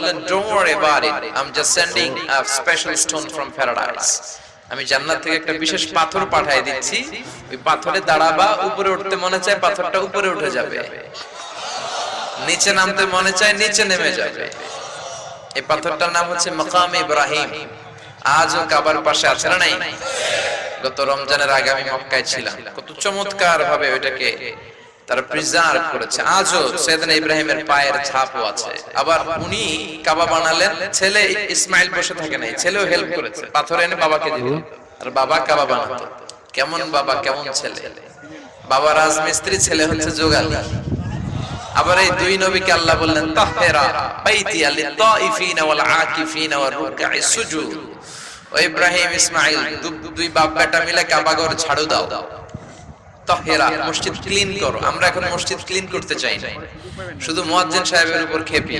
বললেন, don't worry about it, I am just sending a special stone from paradise. আমি জান্নাত থেকে একটা বিশেষ পাথর পাঠিয়ে দিচ্ছি, ওই পাথরে দাঁড়াবা, উপরে উঠতে মনে চায় পাথরটা উপরে উঠে যাবে, নিচে নামতে মনে চায় নিচে নেমে যাবে। এই পাথরটার নাম হচ্ছে মাকাম ইব্রাহিম। আজও কাবার পাশে আছে না নাই? গত রমজানের আগে আমি মক্কায় ছিলাম, কত চমৎকার ভাবে ওইটাকে তারা প্রিজার্ভ করেছে। আজও সাইয়েদনা ইব্রাহিমের পায়ের ছাপও আছে। আবার উনি কাবা বানালেন, ছেলে ইসমাইল বসে থাকে নাই, ছেলেও হেল্প করেছে, পাথর এনে বাবাকে দিল, আর বাবা কাবা বানাতো। কেমন বাবা কেমন ছেলে! বাবা রাজমিস্ত্রি, ছেলে হচ্ছে যোগালী। আবার এই দুই নবীকে আল্লাহ বললেন, তাহহিরা বাইতিয়া লিত-তাইফিনা ওয়াল আকিফিনা ওয়ার রুকআইস সুজুদ। ও ইব্রাহিম ইসমাইল, দুই বাপ বেটা মিলে কাবা ঘর ঝাড়ু দাও, তাহহিরা মসজিদ ক্লিন করো। আমরা এখন মসজিদ ক্লিন করতে চাই না, শুধু মুয়াজ্জিন সাহেবের উপর খেপি।